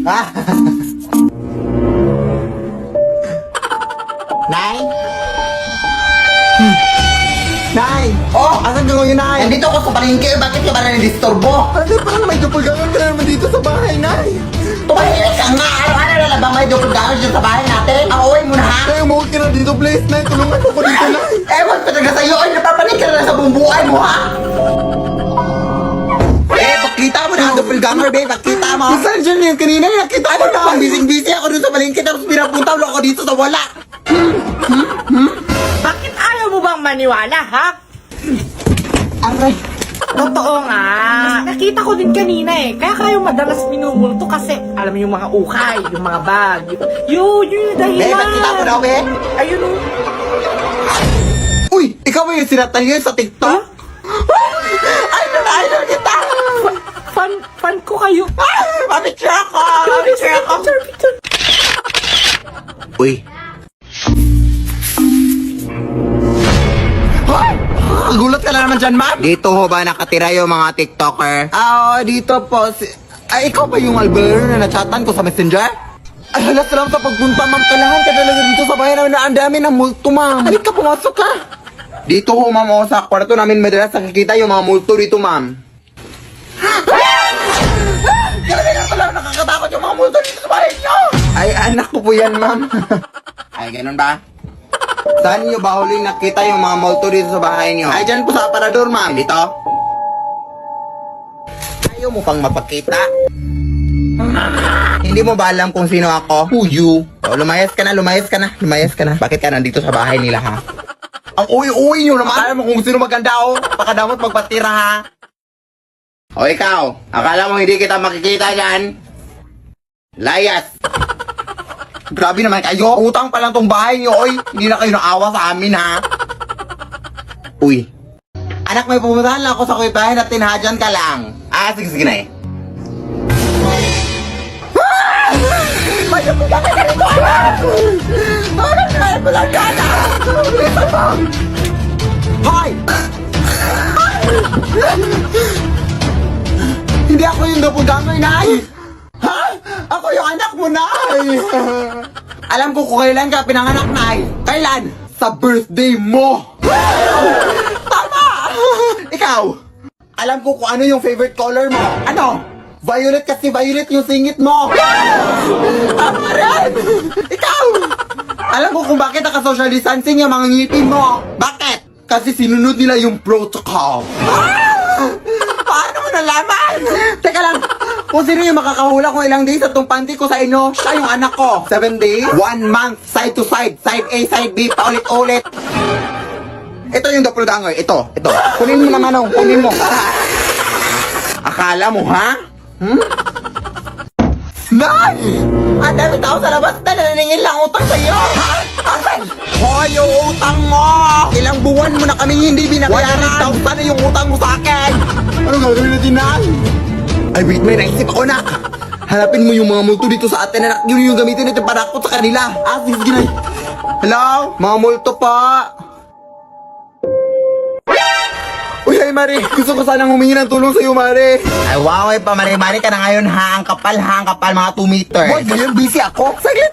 Ah. Nay? Nay! Oh! Asan ka ngayon, Nay? Nandito ako sa palengke. Bakit ka ba na-disturbo? Ano, parang may doppelganger ka na naman dito sa bahay, Nay. Tumahimik ka nga! Araw-araw na lang ba may doppelganger dyan sa bahay natin? Ang uwi mo na ha? Nay, umuwi ka na dito, please, Nay. Tulungan mo ko dito, Nay. Ewan ko talaga sa'yo. Ay, napapanig ka na lang sa buong buhay mo ha? Bakita mo na ang doppelganger, babe. Bakita mo. Saan dyan yung kanina? Nakita ko na. Ang busy-busy ako dun sa palengke tapos pinapunta mo ako dito sa wala. Bakit ayaw mo bang maniwala, ha? Aray. Totoo nga. Nakita ko din kanina eh. Kaya kayo madalas minumulto kasi alam mo yung mga ukay, yung mga bag. Yung dahilan. Babe, bakita mo na, babe. Ayun o. Uy, ikaw ba yung sinatayo sa TikTok? Idol kita. Fan ko kayo. Mapicture ako. Picture. Uy. Gulat ka na naman dyan, ma'am. Dito ho ba nakatira yung mga TikToker? Dito po. Ay, ikaw ba yung Albert na nachatan ko sa Messenger? Ay, halas lang sa pagpunta, ma'am. Kailangan ka talaga dito sa bahay namin na ang dami ng multo, ma'am. Halika, pumasok ka. Dito ho, ma'am, o, sa kwarto namin madalas nakikita yung mga multo dito, ma'am. Grabe na pala, nakakatakot yung mga multo dito sa bahay niyo! Ay, anak ko po yan, ma'am. Ay, ganun ba? Saan niyo ba huling nakita yung mga multo dito sa bahay niyo? Ay, dyan po sa aparador, ma'am. Dito? Ayaw mo pang mapakita? Hindi mo ba alam kung sino ako? Who you? O, lumayas ka na. Bakit ka nandito sa bahay nila, ha? Ang uwi-uwi nyo naman. Alam mo kung sino maganda, oh. Pakadamot magpatira, ha. O ikaw, akala mo hindi kita makikita dyan? Layas! Grabe naman kayo. Utang pa lang tong bahay nyo, oy. Hindi na kayo naawa sa amin, ha. Uy. Anak, may pumuntahan lang ako sa kuipahin at tinahadyan ka lang. Sige na eh. May napulang ka rin ko, anak! Anak, may napulang ka na! Hoy! Hindi ako yung doppelganger, Nay! Ha? Ako yung anak mo, Nay! Alam ko kung kailan ka pinanganak, Nay. Kailan? Sa birthday mo! Tama! Ikaw, alam ko kung ano yung favorite color mo. Ano? Violet kasi violet yung singit mo! Tama rin! Ikaw! Alam ko kung bakit naka-social distancing yung mga ngipin mo. Bakit? Kasi sinunod nila yung protocol. Paano mo nalaman? Teka lang, kung sino yung makakahula kung ilang days at tong panty ko sa inyo, siya yung anak ko. 7 days? 1 month, side to side, side A, side B, paulit-ulit. Ito yung doppelganger, ito. Kunin mo naman, oh, kunin mo. Akala mo, ha? Nay! Ang dami tao sa labas na naningin lang utang sa'yo! Ha? Asan? Hoy, yung utang mo! Ilang buwan mo na kami hindi binabayaran! 100,000 na yung utang mo sa akin! Ano gagawin natin, Nay? Ay, wait, may naisip ako, nak! Hanapin mo yung mga multo dito sa atin, anak. Yun yung gamitin natin para ako sa kanila. Sige, Nay. Hello? Mga multo pa! Uy, ay, Mari! Gusto ko sanang humingi ng tulong sa'yo, Mari! Ay, wow, ay pamari-mari ka na ngayon, ha? Ang kapal, mga 2 meters. Boy, ganyan busy ako. Saglit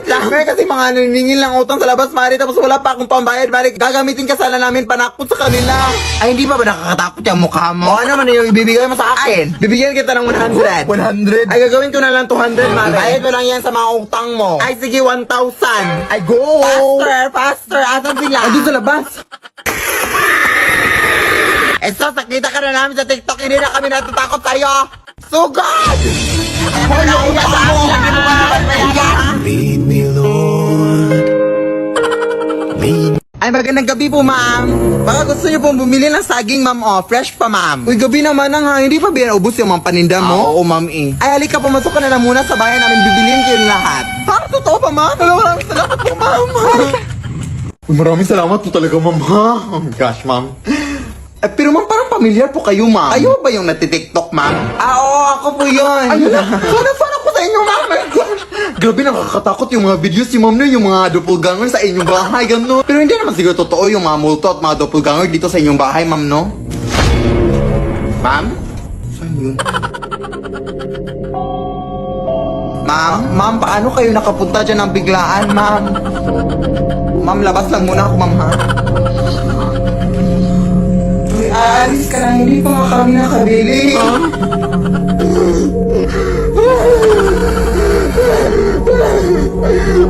lang. May kasi mga naningin lang utang sa labas, Mari. Tapos wala pa akong pambayad, Mari. Gagamitin ka sana namin panakot sa kanila. Ay, hindi ba nakakatakot yung mukha mo? O ano man yung ibibigay mo sa akin? Bibigyan kita ng 100. 100? Ay, gagawin ko na lang 200, Mari. Bayad mo lang yan sa mga utang mo. Ay, sige, 1,000. Ay, go! Faster! Asan sila? Ay, doon sa labas. Sakita ka na namin sa TikTok. Hindi na kami natatakot sa'yo. Sugod! Hoy, yung utang mo! Lead me, Lord. Ay, magandang gabi po, ma'am. Baka gusto niyo pong bumili ng saging, ma'am, oh. Fresh pa, ma'am. Uy, gabi naman ha. Hindi pa ba ubos yung mga paninda mo? Oo, ma'am eh. Ay, halika, pumasok ka na lang muna sa bahay namin. Bibiliin kayo lahat. Ha? Totoo pa, ma'am? Maraming salamat po, ma'am. Maraming salamat po talaga, ma'am, ha? Oh my gosh, ma'am. Pero ma'am, parang pamilyar po kayo, ma'am. Kayo ba yung natitiktok, ma'am? Oo, ako po yun. Ayun na. Fan ako sa inyo, ma'am. My God. Grabe, nakakatakot yung mga videos ni ma'am na yung mga doppelganger sa inyong bahay, gano'n. Pero hindi naman siguro totoo yung mga multo at mga doppelganger dito sa inyong bahay, ma'am, no? Ma'am? Saan yun? Ma'am, paano kayo nakapunta dyan ng biglaan, ma'am? Ma'am, labas lang muna ako, ma'am, ha? Alis ka na, hindi pa nga kami nakabili.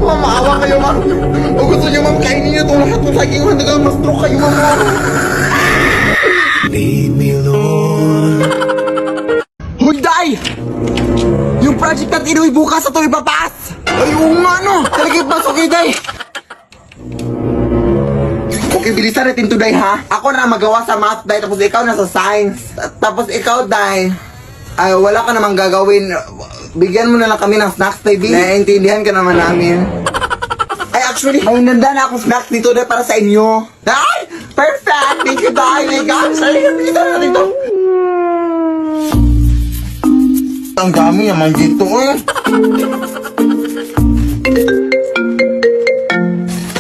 Ma'am, maawa kayo, ma'am. O gusto niyo, ma'am, kainin niyo itong lahat ng saging. Hanggang mas-stroke kayo, ma'am. Lead me, Lord. Hunday! Yung project natin inuwi bukas ito ipapas! Ay, oo nga, no! Talagay pa, okay, day! Okay, bilisan natin to, day, ha? Ako na magawa sa math, day, tapos ikaw na sa science. Tapos ikaw, day, ay, wala ka namang gagawin. Bigyan mo na lang kami ng snacks, baby. Naiintindihan ka naman namin. Ay, actually, may nanda na akong snacks dito, day, para sa inyo. Day! Perfect! Thank you, day! My gosh! Ay, bilisan natin to! Ang dami naman dito, eh.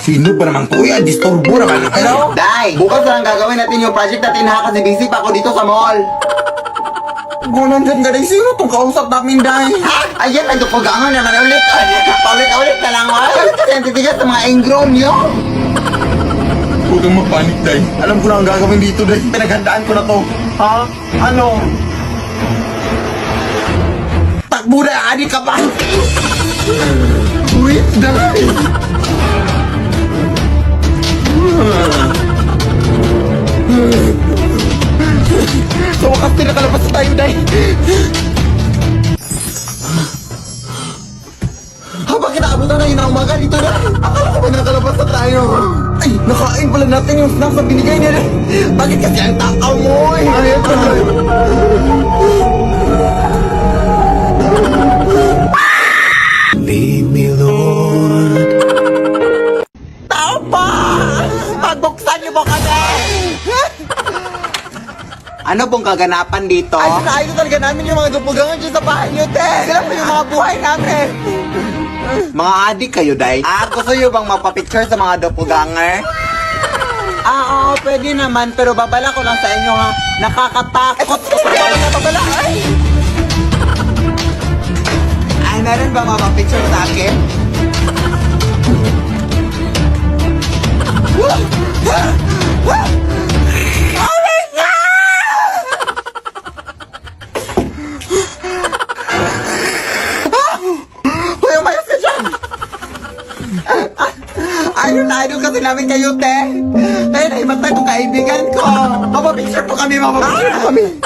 Sino ba naman to? Yan, disturbo naman. Hello? Day, bukas na lang gagawin natin yung project natin, ha? Kasi busy pa ako dito sa mall. Gunan dyan, galing. Sino itong kausap namin, Day? Ha? Ayan, nagdupugangan naman ulit. Paulit-ulit na lang, ay. Kasi ang titigas sa mga ingrown nyo. Huwag kang mapanik, Day. Alam ko na ang gagawin dito, Day. Pinaghandaan ko na to. Ha? Ano? Takbo na, adik ka pa! Wait, Day! Sa wakas, pinakalabas na tayo, Day! Habang kinaabutan na yun ang umaga dito, Day! Akala ko ba nakalabas na tayo? Ay, nakain pala natin yung snacks na binigay niya, Day! Bakit kasi ang takaw mo, eh? Ayun, Day! Lead me, Lord. Tao pa! Pagbuksan niyo po kami! Ano pong kaganapan dito? Ay, ayos talaga namin yung mga dupugangan dyan sa bahay niyo, te! Sila po yung mga buhay namin! Mga adik kayo, Day? Gusto niyo bang magpa-picture sa mga doppelganger? Oo, pwede naman, pero babala ko lang sa inyo, ha? Nakakatakot! Babala! Ay, meron ba mapapicture sa akin? Oh my God! Kuya, mayas ka dyan! Idol kasi namin kayo, te! Kaya naimatay itong kaibigan ko! Mapapicture po kami, mapapicture po kami!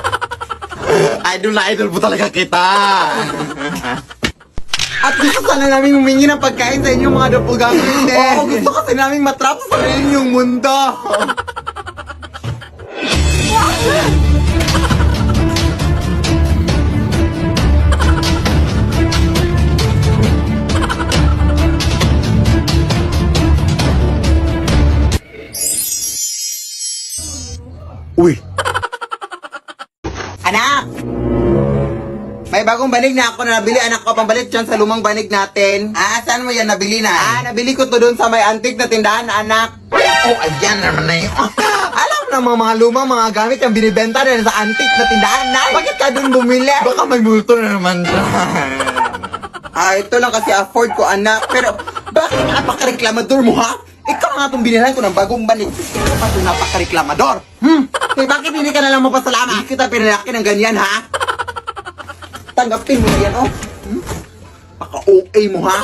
Idol na idol po talaga kita! At gusto sana namin humingi ng pagkain sa inyong mga doppelganger, te! Oo, gusto kasi namin matrap sa inyong mundo! Uy! Anak! May bagong banig na ako na nabili. Anak ko, pambalik dyan sa lumang banig natin. Saan mo yan nabili na? Nabili ko to doon sa may antique na tindahan, anak. Oh, ayan naman na yun. Alam na mga lumang mga gamit yung binibenta na sa antique na tindahan, na. Bakit ka doon bumili? Baka may multo na naman. Ito lang kasi afford ko, anak. Pero, bakit napaka-reklamador mo, ha? Ikaw nga itong binilan ko ng bagong banig. Ikaw pa itong napaka-reklamador. Bakit hindi ka na lang mapasalamat? Hindi kita pinalaki ng ganyan, ha? Tanggapin mo yan, oh. Paka-OA mo, ha?